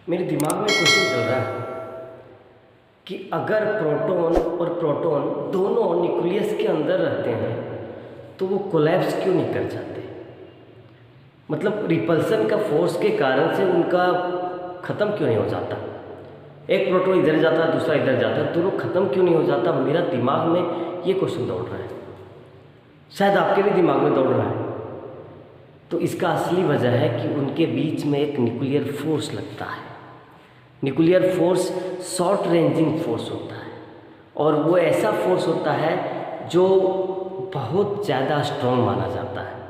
मेरे दिमाग में क्वेश्चन चल रहा है कि अगर प्रोटॉन और प्रोटॉन दोनों न्यूक्लियस के अंदर रहते हैं तो वो कोलैप्स क्यों नहीं कर जाते। मतलब रिपल्सन का फोर्स के कारण से उनका ख़त्म क्यों नहीं हो जाता। एक प्रोटॉन इधर जाता है, दूसरा इधर जाता है, दोनों ख़त्म क्यों नहीं हो जाता। मेरा दिमाग में ये क्वेश्चन दौड़ रहा है, शायद आपके भी दिमाग में दौड़ रहा है। तो इसका असली वजह है कि उनके बीच में एक न्यूक्लियर फोर्स लगता है। Nuclear force short ranging force होता है और वो ऐसा फोर्स होता है जो बहुत ज़्यादा स्ट्रॉन्ग माना जाता है।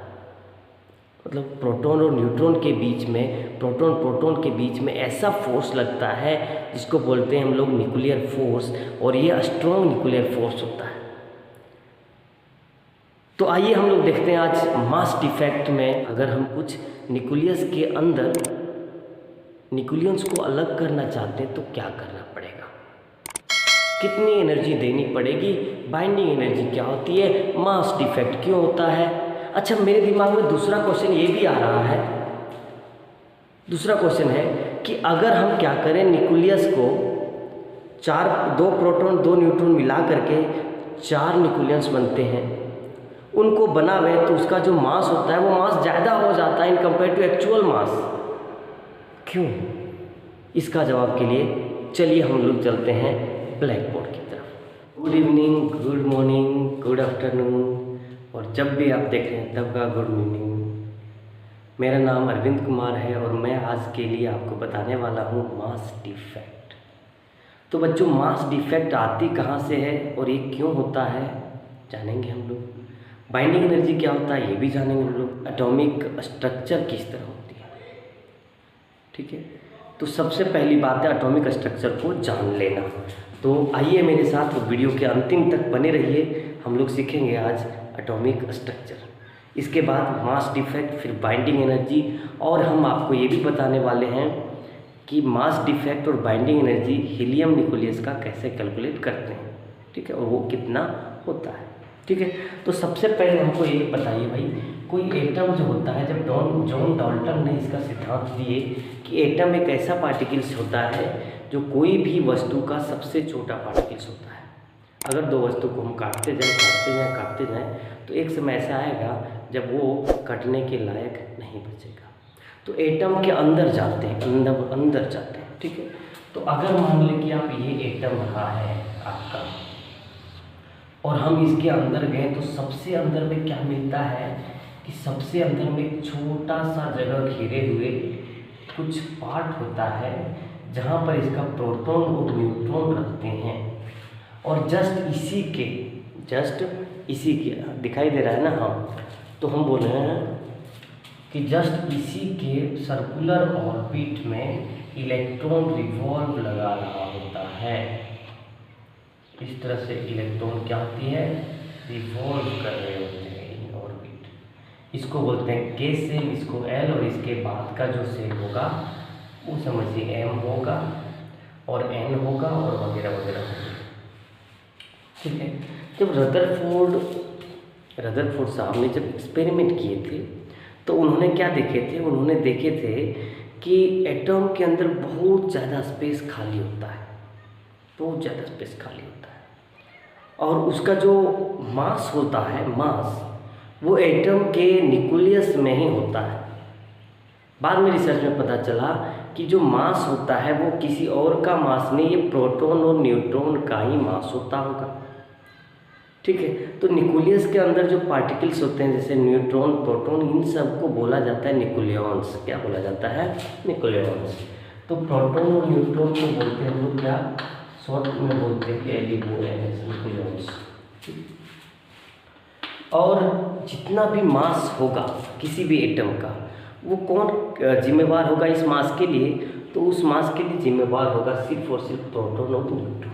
मतलब प्रोटॉन और न्यूट्रॉन के बीच में, प्रोटॉन प्रोटॉन के बीच में ऐसा फोर्स लगता है जिसको बोलते हैं हम लोग न्यूक्लियर फोर्स, और ये स्ट्रॉन्ग न्यूक्लियर फोर्स होता है। तो आइए हम लोग देखते हैं आज मास डिफेक्ट में अगर हम कुछ न्यूक्लियस के अंदर न्यूक्लियंस को अलग करना चाहते हैं तो क्या करना पड़ेगा, कितनी एनर्जी देनी पड़ेगी, बाइंडिंग एनर्जी क्या होती है, मास डिफेक्ट क्यों होता है। अच्छा, मेरे दिमाग में दूसरा क्वेश्चन ये भी आ रहा है, दूसरा क्वेश्चन है कि अगर हम क्या करें, न्यूक्लियस को दो प्रोटॉन दो न्यूट्रॉन मिला करके 4 न्यूक्लियंस बनते हैं, उनको बनावे तो उसका जो मास होता है वो मास ज़्यादा हो जाता है in compare to actual mass. क्यों? इसका जवाब के लिए चलिए हम लोग चलते हैं ब्लैक बोर्ड की तरफ। Good evening, good morning, good afternoon, और जब भी आप देख रहे हैं तब का गुड इवनिंग। मेरा नाम अरविंद कुमार है और मैं आज के लिए आपको बताने वाला हूँ मास डिफेक्ट। तो बच्चों, मास डिफेक्ट आती कहाँ से है और ये क्यों होता है जानेंगे हम लोग। बाइंडिंग एनर्जी क्या होता है ये भी जानेंगे हम लोग। एटॉमिक स्ट्रक्चर किस तरह होती है, ठीक है। तो सबसे पहली बात है एटॉमिक स्ट्रक्चर को जान लेना। तो आइए मेरे साथ वीडियो के अंतिम तक बने रहिए, हम लोग सीखेंगे आज एटॉमिक स्ट्रक्चर। इसके बाद मास डिफेक्ट, फिर बाइंडिंग एनर्जी, और हम आपको ये भी बताने वाले हैं कि मास डिफेक्ट और बाइंडिंग एनर्जी हीलियम न्यूक्लियस का कैसे कैलकुलेट करते हैं, ठीक है, और वो कितना होता है, ठीक है। तो सबसे पहले हमको ये बताइए भाई, कोई एटम जो होता है, जब जॉन डाल्टन ने इसका सिद्धांत दिए कि एटम एक ऐसा पार्टिकल्स होता है जो कोई भी वस्तु का सबसे छोटा पार्टिकल्स होता है। अगर दो वस्तु को हम काटते जाएं तो एक समय ऐसा आएगा जब वो कटने के लायक नहीं बचेगा। तो एटम के अंदर जाते हैं, अंदर जाते हैं, ठीक है। तो अगर मान लें कि आप ये एटम रहा है आपका और हम इसके अंदर गए तो सबसे अंदर में क्या मिलता है कि सबसे अंदर में एक छोटा सा जगह घेरे हुए कुछ पार्ट होता है जहाँ पर इसका प्रोटॉन और न्यूट्रॉन रहते हैं। और जस्ट इसी के दिखाई दे रहा है ना, हाँ, तो हम बोल रहे हैं कि जस्ट इसी के सर्कुलर ऑर्बिट में इलेक्ट्रॉन रिवॉल्व लगा रहा होता है। इस तरह से इलेक्ट्रॉन क्या होती है, रिवॉल्व कर रहे होते हैं इन ऑर्बिट। इसको बोलते हैं के सेल, इसको एल, और इसके बाद का जो सेल होगा वो समझिए एम होगा और एन होगा और वगैरह वगैरह होगा, ठीक है। जब रदरफोर्ड साहब ने जब एक्सपेरिमेंट किए थे तो उन्होंने क्या देखे थे, उन्होंने देखे थे कि एटम के अंदर बहुत ज़्यादा स्पेस खाली होता है, बहुत ज़्यादा स्पेस खाली होता है, और उसका जो मास होता है, मास वो एटम के न्यूक्लियस में ही होता है। बाद में रिसर्च में पता चला कि जो मास होता है वो किसी और का मास नहीं, ये प्रोटॉन और न्यूट्रॉन का ही मास होता होगा, ठीक है। तो न्यूक्लियस के अंदर जो पार्टिकल्स होते हैं जैसे न्यूट्रॉन, प्रोटॉन, इन सब को बोला जाता है न्यूक्लियॉन्स। क्या बोला जाता है, न्यूक्लियॉन्स। तो प्रोटॉन और न्यूट्रॉन को बोलते हैं हम लोग क्या, शॉर्ट में बोलते हैं LUONS, न्यूक्लियॉन्स। और जितना भी मास होगा किसी भी एटम का, वो कौन जिम्मेवार होगा इस मास के लिए, तो उस मास के लिए जिम्मेवार होगा सिर्फ और सिर्फ प्रोटॉन और न्यूट्रॉन।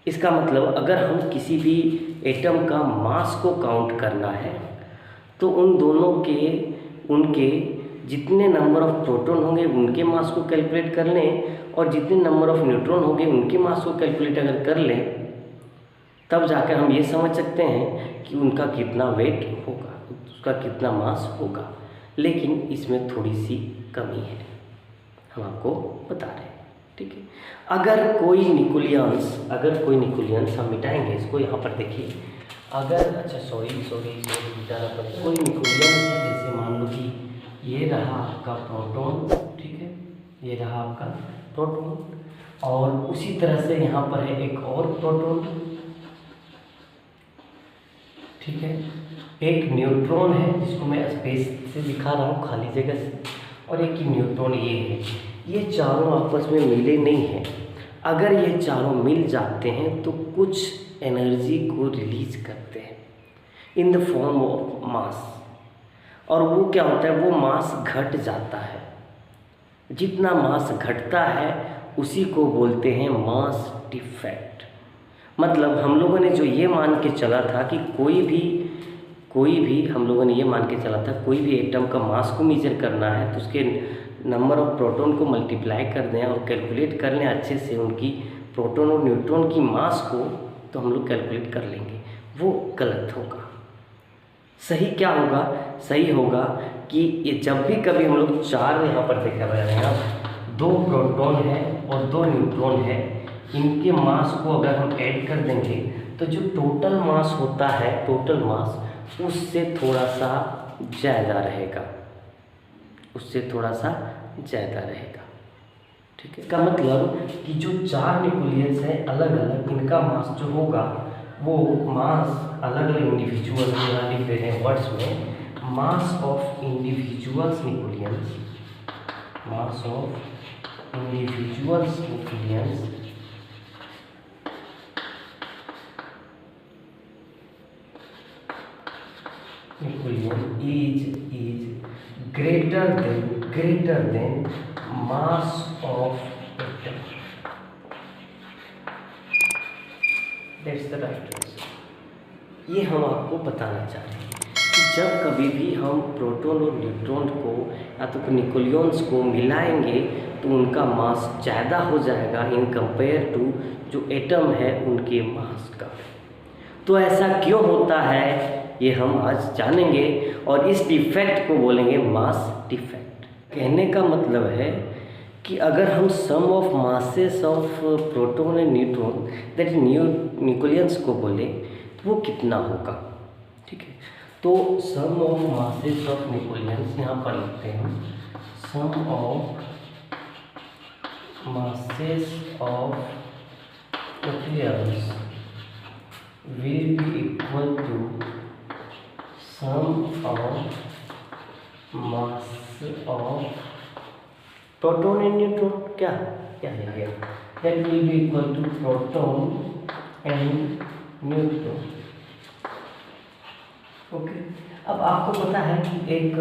इसका मतलब अगर हम किसी भी एटम का मास को काउंट करना है तो उन दोनों के, उनके जितने नंबर ऑफ प्रोटॉन होंगे उनके मास को कैलकुलेट कर लें, और जितने नंबर ऑफ न्यूट्रॉन होंगे उनके मास को कैलकुलेट अगर कर लें, तब जाकर हम ये समझ सकते हैं कि उनका कितना वेट होगा, उसका कितना मास होगा। लेकिन इसमें थोड़ी सी कमी है, हम आपको बता रहे हैं। ठीक है, अगर कोई न्यूक्लियंस हम मिटाएंगे इसको, यहाँ पर देखिए, अगर अच्छा सॉरी मिटाना पड़ेगा। कोई न्यूक्लियंस है, जैसे मान लो कि ये रहा आपका प्रोटॉन, ठीक है, ये रहा आपका प्रोटॉन, और उसी तरह से यहाँ पर है एक और प्रोटॉन, ठीक है, एक न्यूट्रॉन है जिसको मैं स्पेस से दिखा रहा हूँ, खाली जगह से, और एक ही न्यूट्रॉन ये है। ये चारों आपस में मिले नहीं हैं। अगर ये चारों मिल जाते हैं तो कुछ एनर्जी को रिलीज करते हैं in the form of mass, और वो क्या होता है, वो मास घट जाता है। जितना मास घटता है उसी को बोलते हैं मास डिफेक्ट। मतलब हम लोगों ने जो ये मान के चला था कि कोई भी हम लोगों ने ये मान के चला था कोई भी एटम का मास को मेजर करना है तो उसके नंबर ऑफ प्रोटॉन को मल्टीप्लाई कर दें और कैलकुलेट कर लें अच्छे से उनकी प्रोटॉन और न्यूट्रॉन की मास को, तो हम लोग कैलकुलेट कर लेंगे। वो गलत होगा। सही क्या होगा? सही होगा कि ये जब भी कभी हम लोग चार, यहाँ पर देखा जा रहे हैं, 2 प्रोटॉन है और 2 न्यूट्रॉन है, इनके मास को अगर हम ऐड कर देंगे तो जो टोटल मास होता है, टोटल मास उससे थोड़ा सा ज़्यादा रहेगा, ठीक है। इसका मतलब कि जो 4 न्यूक्लियस है अलग अलग, इनका मास जो होगा वो मास अलग अलग इंडिविजुअल लिख दे रहे हैं वर्ड्स में, mass of individuals nucleus, mass of individuals nucleus is greater than mass of atom. That's the right answer. ये हम आपको बताना चाह रहे हैं कि जब कभी भी हम प्रोटॉन और न्यूट्रॉन को या तो न्यूक्लियंस को मिलाएंगे तो उनका मास ज़्यादा हो जाएगा इन कंपेयर टू जो एटम है उनके मास का। तो ऐसा क्यों होता है ये हम आज जानेंगे, और इस डिफेक्ट को बोलेंगे मास डिफेक्ट। कहने का मतलब है कि अगर हम sum of masses of proton and neutron that nucleons को बोले तो वो कितना होगा, ठीक है। तो sum of masses of nucleons यहाँ पर लिखते हैं, sum of masses of nucleons will be equal to sum of mass of proton and neutron। क्या है ये? That will be equal to proton and neutron। Okay, अब आपको पता है कि एक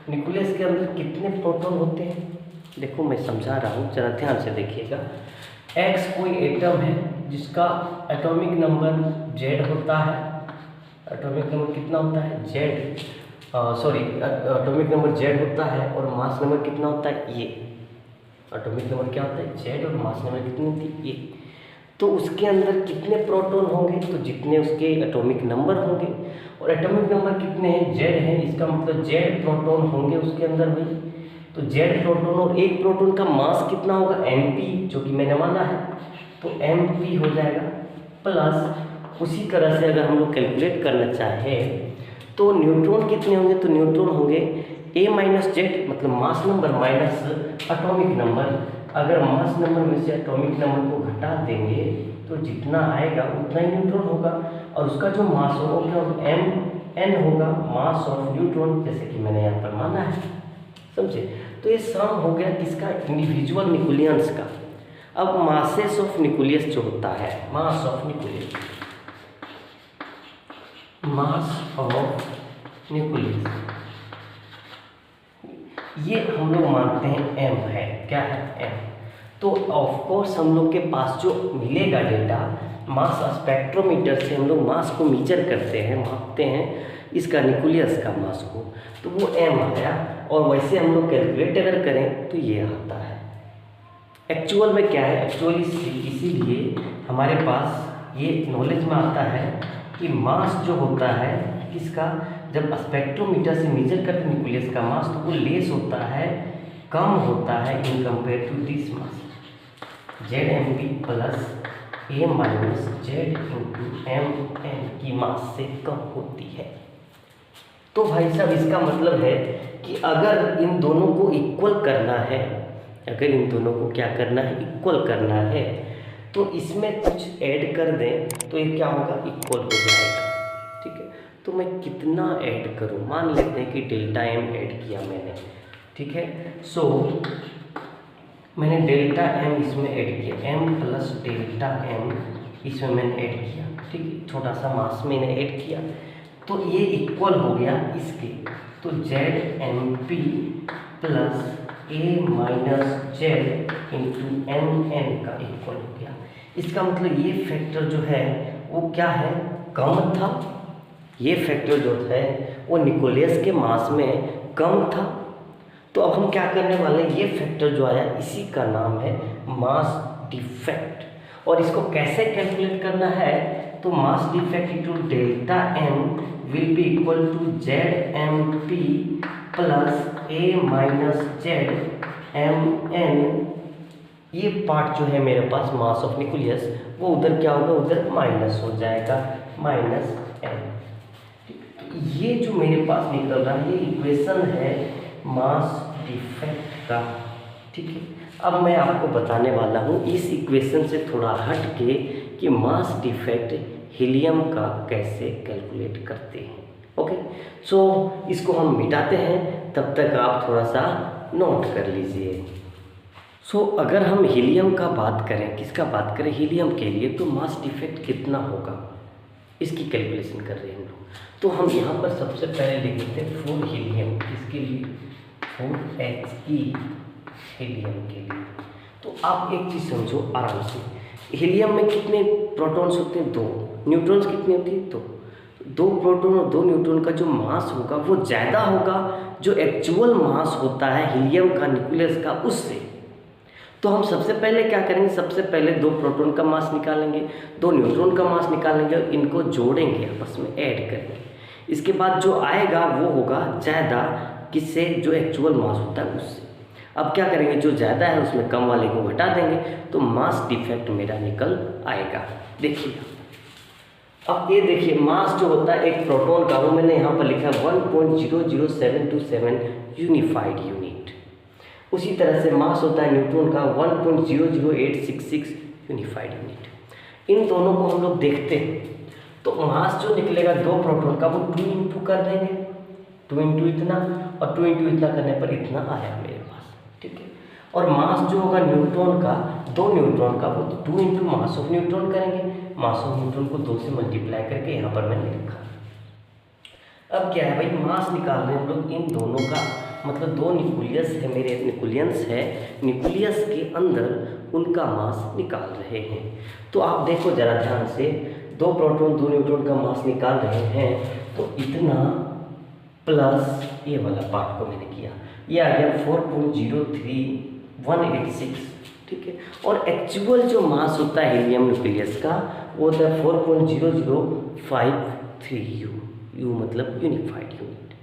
न्यूक्लियस के अंदर कितने प्रोटॉन होते हैं? देखो मैं समझा रहा हूँ, जरा ध्यान से देखिएगा। X कोई एटम है जिसका एटॉमिक नंबर Z होता है। एटॉमिक नंबर कितना होता है? एटॉमिक नंबर Z होता है और मास नंबर कितना होता है? ये एटॉमिक नंबर क्या होता है? Z, और मास नंबर कितनी होती है? ये। तो उसके अंदर कितने प्रोटॉन होंगे? तो जितने उसके एटॉमिक नंबर होंगे, और एटॉमिक नंबर कितने हैं? Z है, इसका मतलब Z प्रोटॉन होंगे उसके अंदर भाई। तो Z प्रोटॉन और एक प्रोटॉन का मास कितना होगा? Mp, जो कि मैंने माना है, तो Mp हो जाएगा। प्लस उसी तरह से अगर हम लोग कैलकुलेट करना चाहें तो न्यूट्रॉन कितने होंगे? तो न्यूट्रॉन होंगे A माइनस जेड, मतलब mass number minus atomic number. अगर मास नंबर में से एटॉमिक नंबर को घटा देंगे तो जितना आएगा उतना ही न्यूट्रॉन होगा, और उसका जो मास होगा वो क्या होगा? Mn होगा, मास ऑफ न्यूट्रॉन, जैसे कि मैंने यहाँ पर माना है। समझे? तो ये सम हो गया किसका? इंडिविजुअल न्यूक्लियंस का। अब मासेस ऑफ न्यूक्लियस जो होता है, mass of nucleus, mass of nucleus, ये हम लोग मानते हैं m है। क्या है? m। तो ऑफ कोर्स हम लोग के पास जो मिलेगा डेटा, मास स्पेक्ट्रोमीटर से हम लोग मास को मीजर करते हैं, मापते हैं इसका न्यूक्लियस का मास को, तो वो m आया। और वैसे हम लोग कैलकुलेट अगर करें तो ये आता है। एक्चुअल में क्या है? एक्चुअली इसीलिए हमारे पास ये नॉलेज में आता है कि मास जो होता है किसका, जब स्पेक्ट्रोमीटर से मेजर करते न्यूक्लियस का मास, तो वो लेस होता है कम होता है in compare to this mass, ZmP plus A minus Z into Mn की मास से कम होती है। तो भाई साहब इसका मतलब है कि अगर इन दोनों को इक्वल करना है, अगर इन दोनों को क्या करना है, इक्वल करना है, तो इसमें कुछ ऐड कर दें तो ये क्या होगा, इक्वल हो जाएगा। ठीक है, तो मैं कितना ऐड करूं, मान लेते हैं कि डेल्टा M ऐड किया मैंने। ठीक है, सो मैंने डेल्टा M इसमें ऐड किया, M प्लस डेल्टा M इसमें मैंने ऐड किया। ठीक है, छोटा सा मास मैंने ऐड किया, तो ये इक्वल हो गया इसके, तो ZmP plus A minus Z into Mn का इक्वल हो गया। इसका मतलब ये फैक्टर जो है वो क्या है, कम था। ये फैक्टर जो है वो न्यूक्लियस के मास में कम था। तो अब हम क्या करने वाले हैं, ये फैक्टर जो आया इसी का नाम है मास डिफेक्ट। और इसको कैसे कैलकुलेट करना है, तो mass defect into delta M will be equal to ZmP plus A minus Z Mn। ये पार्ट जो है मेरे पास मास ऑफ न्यूक्लियस, वो उधर क्या होगा, उधर माइनस हो जाएगा, माइनस M। ये जो मेरे पास निकल रहा है ये इक्वेशन है मास डिफेक्ट का। ठीक है, अब मैं आपको बताने वाला हूँ इस इक्वेशन से थोड़ा हट के कि मास डिफेक्ट हीलियम का कैसे कैलकुलेट करते हैं। ओके, सो इसको हम मिटाते हैं, तब तक आप थोड़ा सा नोट कर लीजिए। सो अगर हम हीलियम का बात करें, किसका बात करें, हीलियम के लिए, तो मास डिफेक्ट कितना होगा इसकी कैलकुलेशन कर रहे हैं हम लोग। तो हम यहाँ पर सबसे पहले लिख देते हैं 4 हीलियम, किसके लिए, 4He हीलियम के लिए। तो आप एक चीज़ समझो आराम से, हीलियम में कितने प्रोटॉन्स होते हैं, 2। न्यूट्रॉन्स कितने होते हैं, 2। 2 प्रोटॉन और 2 न्यूट्रॉन का जो मास होगा वो ज़्यादा होगा जो एक्चुअल मास होता है हीलियम का, न्यूक्लियस का, उससे। तो हम सबसे पहले क्या करेंगे, सबसे पहले 2 प्रोटॉन का मास निकालेंगे, 2 न्यूट्रॉन का मास निकालेंगे, इनको जोड़ेंगे, आपस में ऐड करेंगे। इसके बाद जो आएगा वो होगा ज़्यादा, किससे, जो एक्चुअल मास होता है उससे। अब क्या करेंगे, जो ज़्यादा है उसमें कम वाले को घटा देंगे, तो मास डिफेक्ट मेरा निकल आएगा। देखिए, अब ये देखिए मास जो होता है एक प्रोटॉन का, वो मैंने यहाँ पर लिखा है 1.00727 यूनिफाइड यूनिट। उसी तरह से मास होता है न्यूट्रॉन का 1.00866 यूनिफाइड यूनिट। इन दोनों को हम लोग देखते हैं, तो मास जो निकलेगा 2 प्रोटॉन का वो 2 इंटू कर देंगे, 2 इंटू इतना, और 2 इंटू इतना करने पर इतना आया मेरे पास। ठीक है, और मास जो होगा न्यूट्रॉन का, 2 न्यूट्रॉन का, वो 2 इंटू मास ऑफ न्यूट्रॉन करेंगे। मास ऑफ न्यूट्रॉन को 2 से मल्टीप्लाई करके यहाँ पर मैंने लिखा। अब क्या है भाई, मास निकाल रहे हैं हम लोग इन दोनों का, मतलब 2 न्यूक्लियस है मेरे, न्यूक्लियंस है, न्यूक्लियस के अंदर उनका मास निकाल रहे हैं। तो आप देखो जरा ध्यान से, 2 प्रोटॉन 2 न्यूट्रॉन का मास निकाल रहे हैं, तो इतना प्लस ये वाला पार्ट को मैंने किया, ये आ गया 4.03186। ठीक है, और एक्चुअल जो मास होता है हीलियम न्यूक्लियस का वो होता है 4.0053 यू मतलब यूनिफाइड यूनिट।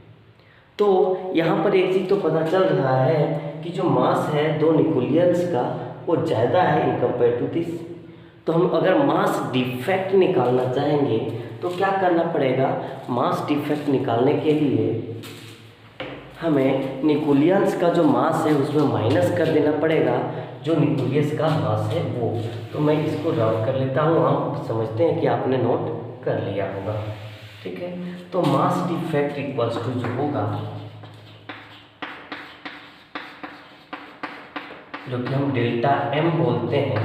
तो यहाँ पर एक चीज़ तो पता चल रहा है कि जो मास है 2 न्यूक्लियस का वो ज़्यादा है इन कंपेयर टू दिस। तो हम अगर मास डिफेक्ट निकालना चाहेंगे तो क्या करना पड़ेगा, मास डिफेक्ट निकालने के लिए हमें न्यूक्लियस का जो मास है उसमें माइनस कर देना पड़ेगा जो न्यूक्लियस का मास है वो। तो मैं इसको रफ कर लेता हूँ, हम समझते हैं कि आपने नोट कर लिया होगा। ठीक है, तो मास डिफेक्ट इक्वल्स टू जो होगा, जो कि हम डेल्टा M बोलते हैं,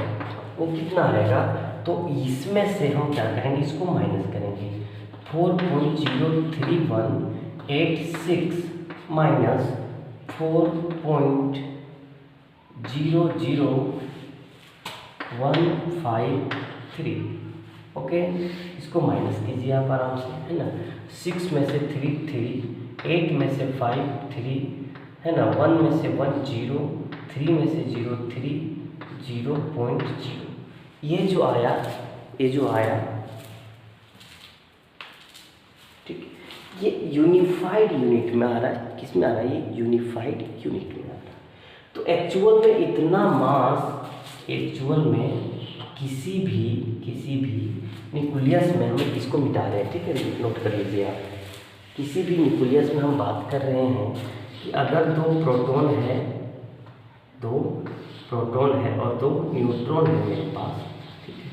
वो कितना आएगा, तो इसमें से हम क्या करेंगे, इसको माइनस करेंगे। 4.03186 माइनस 4.00153। ओके, इसको माइनस कीजिए आप आराम से, है ना। 6 में से 3 3, 8 में से 5 3, है ना, 1 में से 1 0, 3 में से 0 3, 0.0। ये जो आया ठीक, ये यूनिफाइड यूनिट में आ रहा है। किस में आ रहा है, ये यूनिफाइड यूनिट में आ रहा है। तो एक्चुअल में इतना मास एक्चुअल में किसी भी न्यूक्लियस में, हम इसको मिटा रहे हैं, ठीक है, नोट कर लीजिए आप, किसी भी न्यूक्लियस में हम बात कर रहे हैं कि अगर दो प्रोटॉन है और दो न्यूट्रॉन है मेरे पास, ठीक है,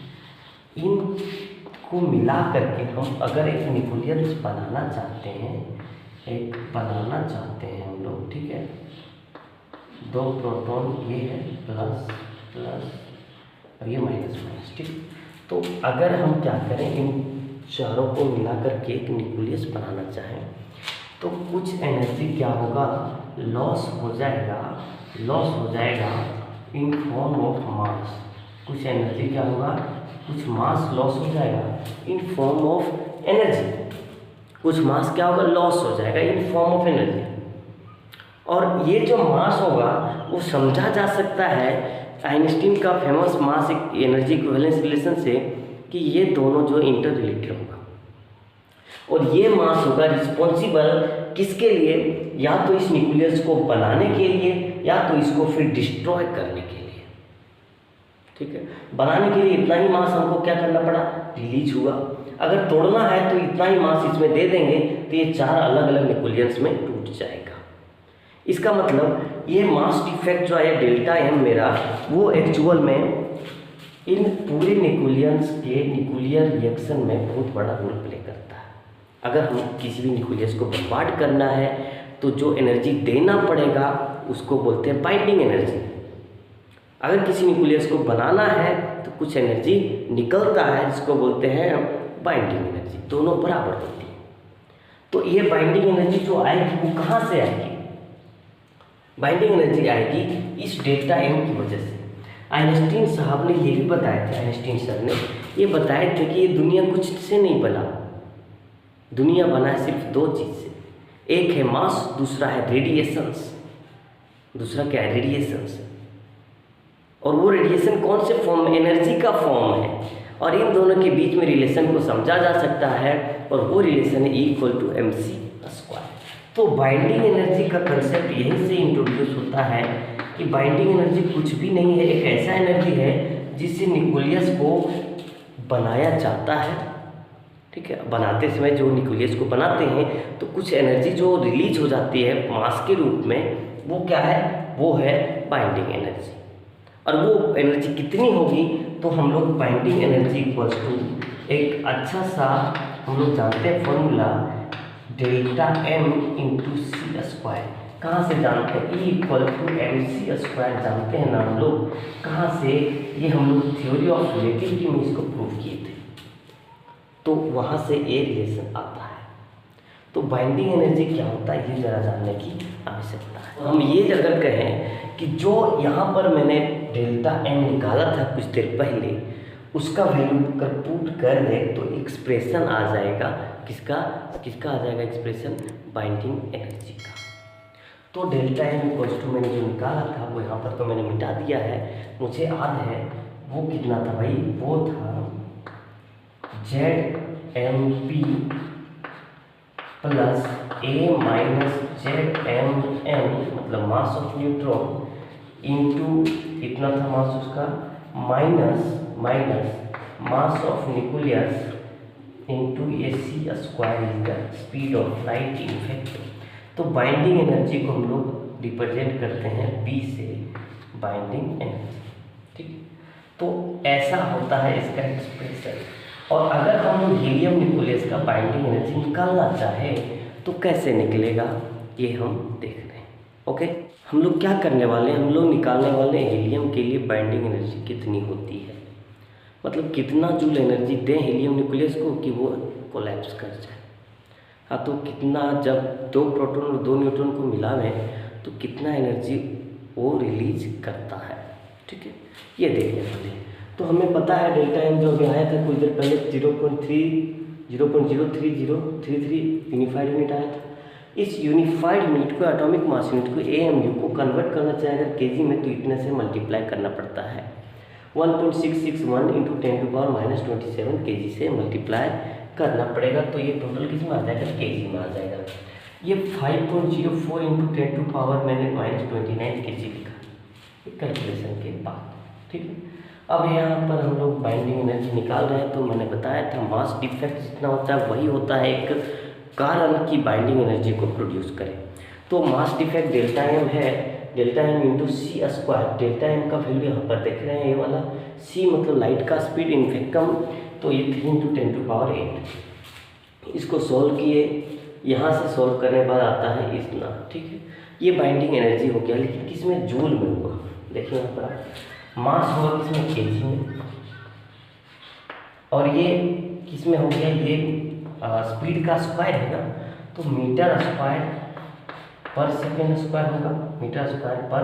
इनको मिला करके हम अगर एक न्यूक्लियस बनाना चाहते हैं हम लोग, ठीक है, दो प्रोटॉन ये है प्लस और ये माइनस, ठीक। तो अगर हम क्या करें, इन चारों को मिला करके एक न्यूक्लियस बनाना चाहें तो कुछ एनर्जी क्या होगा, लॉस हो जाएगा इन फॉर्म ऑफ मास। कुछ एनर्जी क्या होगा, कुछ मास लॉस हो जाएगा इन फॉर्म ऑफ एनर्जी। कुछ मास क्या होगा, लॉस हो जाएगा इन फॉर्म ऑफ एनर्जी। और ये जो मास होगा वो समझा जा सकता है आइंस्टीन का famous mass energy equivalence relation से कि ये दोनों जो इंटर रिलेटेड होगा, और ये मास होगा रिस्पॉन्सिबल किसके लिए, या तो इस न्यूक्लियस को बनाने के लिए या तो इसको फिर डिस्ट्रॉय करने के लिए, ठीक है। बनाने के लिए इतना ही मास हमको क्या करना पड़ा, रिलीज हुआ। अगर तोड़ना है तो इतना ही मास इसमें दे देंगे तो ये चार अलग अलग न्यूक्लियस में टूट जाएगा। इसका मतलब ये मास डिफेक्ट जो है डेल्टा एम मेरा, वो एक्चुअल में इन पूरे न्यूक्लियस के न्यूक्लियर रिएक्शन में बहुत बड़ा रोल प्ले करता है। अगर हम किसी भी न्यूक्लियस को बर्बाद करना है तो जो एनर्जी देना पड़ेगा उसको बोलते हैं बाइंडिंग एनर्जी। अगर किसी न्यूक्लियस को बनाना है तो कुछ एनर्जी निकलता है जिसको बोलते हैं बाइंडिंग एनर्जी। दोनों बराबर होती है। तो ये बाइंडिंग एनर्जी जो आएगी वो कहाँ से आएगी, बाइंडिंग एनर्जी आएगी इस डेल्टा एम की वजह से। आइंस्टीन साहब ने ये भी बताया था, आइंस्टीन सर ने ये बताए थे कि ये दुनिया कुछ से नहीं बना, दुनिया बना है सिर्फ दो चीज़ से, एक है मास, दूसरा है रेडिएशंस। दूसरा क्या है, रेडिएशंस। और वो रेडिएशन कौन से फॉर्म में, एनर्जी का फॉर्म है। और इन दोनों के बीच में रिलेशन को समझा जा सकता है और वो रिलेशन है E=mc²। तो बाइंडिंग एनर्जी का कंसेप्ट यहीं से इंट्रोड्यूस होता है कि बाइंडिंग एनर्जी कुछ भी नहीं है, एक ऐसा एनर्जी है जिससे न्यूक्लियस को बनाया जाता है, ठीक है। बनाते समय जो न्यूक्लियस को बनाते हैं तो कुछ एनर्जी जो रिलीज हो जाती है मास के रूप में, वो क्या है, वो है बाइंडिंग एनर्जी। और वो एनर्जी कितनी होगी, तो हम लोग बाइंडिंग एनर्जी इक्वल्स टू एक अच्छा सा हम लोग जानते हैं फॉर्मूला डेल्टा एम इंटू सी स्क्वायर। कहाँ से जानते हैं, E=mc² जानते हैं ना हम लोग। कहाँ से, ये हम लोग थ्योरी ऑफ रिलेटिविटी में इसको प्रूव किए थे, तो वहाँ से ये रिलेशन आता है। तो बाइंडिंग एनर्जी क्या होता है ये ज़रा जानने की आवश्यकता है। हम ये अगर कहें कि जो यहाँ पर मैंने डेल्टा एम निकाला था कुछ देर पहले, उसका वैल्यू कर पुट कर दे तो एक्सप्रेशन आ जाएगा किसका आ जाएगा एक्सप्रेशन, बाइंडिंग एनर्जी का। तो डेल्टा एम इक्वल्स टू मैंने जो निकाला था वो यहाँ पर तो मैंने मिटा दिया है, मुझे याद है वो कितना था भाई, वो था ZMP plus A minus ZMM, मतलब मास ऑफ न्यूट्रॉन इंटू कितना था मास उसका, minus mass of nucleus into AC² is the speed of light in vector. तो बाइंडिंग एनर्जी को हम लोग रिप्रेजेंट करते हैं B से, बाइंडिंग एनर्जी, ठीक। तो ऐसा होता है इसका एक्सप्रेशन। और अगर हम लोग हीलियम न्यूक्लियस का बाइंडिंग एनर्जी निकालना चाहे तो कैसे निकलेगा ये हम देख रहे हैं। ओके, हम लोग क्या करने वाले हैं, हम लोग निकालने वाले हैं हीलियम के लिए बाइंडिंग एनर्जी कितनी होती है, मतलब कितना जूल एनर्जी दें हीलियम न्यूक्लियस को कि वो कोलैप्स कर जाए। हाँ, तो कितना, जब दो प्रोटॉन और दो न्यूट्रॉन को मिलावें तो कितना एनर्जी वो रिलीज करता है, ठीक है, ये देखने वाले हैं। तो हमें पता है डेल्टा एम जो अभी आया था कुछ देर पहले 0.03033 यूनिफाइड यूनिट आया था। इस यूनिफाइड यूनिट को, एटॉमिक मास यूनिट को, AMU को कन्वर्ट करना चाहे अगर केजी में तो इतने से मल्टीप्लाई करना पड़ता है। 1.661 × 10⁻⁻27 kg से मल्टीप्लाई करना पड़ेगा। तो ये टोटल किस में आ जाएगा, केजी में आ जाएगा। ये 5.04 × 10⁻⁻29 kg लिखा, कैलकुलेशन के बाद। ठीक है, अब यहाँ पर हम लोग बाइंडिंग एनर्जी निकाल रहे हैं। तो मैंने बताया था मास डिफेक्ट जितना होता है वही होता है एक कारण की बाइंडिंग एनर्जी को प्रोड्यूस करें। तो मास डिफेक्ट डेल्टा एम है, डेल्टा एम इंटू सी स्क्वायर। डेल्टा एम का वैल्यू यहाँ पर देख रहे हैं, ये वाला सी मतलब लाइट का स्पीड इनफेक्टम, तो ये 3×10⁸। इसको सॉल्व किए, यहाँ से सॉल्व करने के बाद आता है इतना। ठीक है, ये बाइंडिंग एनर्जी हो गया, लेकिन किस में, जूल में हुआ। देखिए यहाँ पर मास हुआ किसमें, केजी में, और ये किसमें हो गया, ये स्पीड का स्क्वायर है ना, तो मीटर स्क्वायर पर सेकेंड स्क्वायर होगा, मीटर स्क्वायर पर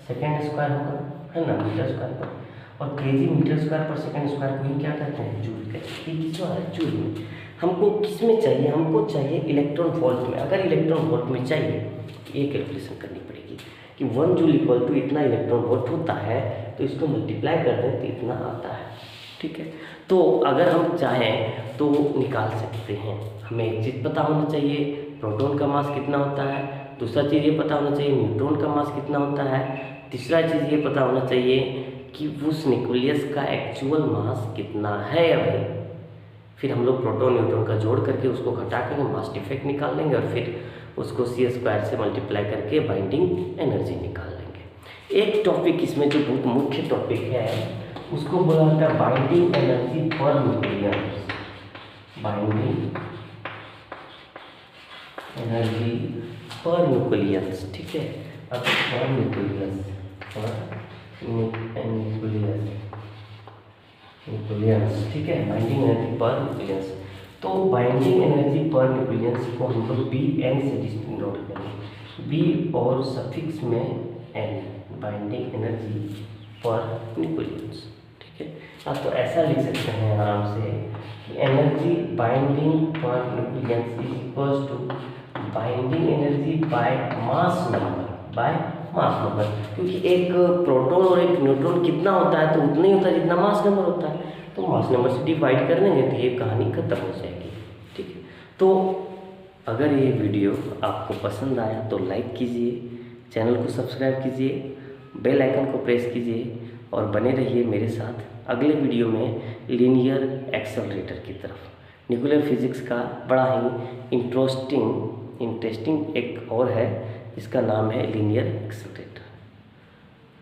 सेकेंड स्क्वायर होगा, है ना, मीटर स्क्वायर पर, और केजी मीटर स्क्वायर पर सेकेंड स्क्वायर को ही क्या कहते हैं, जूल कहते हैं। ये जो है जूल में। हमको किस में चाहिए, हमको चाहिए इलेक्ट्रॉन वोल्ट में। अगर इलेक्ट्रॉन वोल्ट में चाहिए तो ये कैलकुलेशन करनी पड़ेगी कि 1 जूल इक्वल टू इतना इलेक्ट्रॉन वोल्ट होता है, तो इसको मल्टीप्लाई कर दें तो इतना आता है। ठीक है, तो अगर हम चाहें तो निकाल सकते हैं। हमें एक चीज़ पता होना चाहिए, प्रोटॉन का मास कितना होता है, दूसरा चीज़ ये पता होना चाहिए न्यूट्रॉन का मास कितना होता है, तीसरा चीज़ ये पता होना चाहिए कि उस न्यूक्लियस का एक्चुअल मास कितना है अभी। फिर हम लोग प्रोटॉन न्यूट्रॉन का जोड़ करके उसको घटा करके मास डिफेक्ट निकाल लेंगे, और फिर उसको सी स्क्वायर से मल्टीप्लाई करके बाइंडिंग एनर्जी निकाल लेंगे। एक टॉपिक इसमें जो बहुत मुख्य टॉपिक है उसको बोला जाता है बाइंडिंग एनर्जी पर न्यूक्लियस। बाइंडिंग एनर्जी पर न्यूक्लियस। ठीक है, अब पर न्यूक्लियस, न्यूक्लियस। ठीक है, बाइंडिंग एनर्जी पर न्यूक्लियस। तो बाइंडिंग एनर्जी पर न्यूक्लियस को हम लोग बी एन से डिनोट करेंगे, बी और सफिक्स में एन, बाइंडिंग एनर्जी पर न्यूक्लियस। ठीक है, आप तो ऐसा लिख सकते हैं आराम से कि एनर्जी बाइंडिंग पर nucleus is equals to binding energy by mass number, by mass number. क्योंकि एक प्रोटॉन और एक न्यूट्रॉन कितना होता है, तो उतना ही होता है जितना मास नंबर होता है। तो मास नंबर से डिवाइड कर देंगे तो ये कहानी खत्म हो जाएगी। ठीक है, तो अगर ये वीडियो आपको पसंद आया तो लाइक कीजिए, चैनल को सब्सक्राइब कीजिए, बेल आइकन को प्रेस कीजिए, और बने रहिए मेरे साथ अगले वीडियो में लीनियर एक्सेलरेटर की तरफ। न्यूक्लियर फिजिक्स का बड़ा ही इंटरेस्टिंग एक और है, इसका नाम है लीनियर एक्सेलरेटर।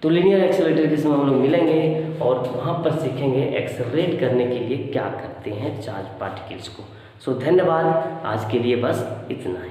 तो लीनियर एक्सेलरेटर के समय हम लोग मिलेंगे और वहाँ पर सीखेंगे एक्सेलरेट करने के लिए क्या करते हैं चार्ज पार्टिकल्स को। सो धन्यवाद, आज के लिए बस इतना ही।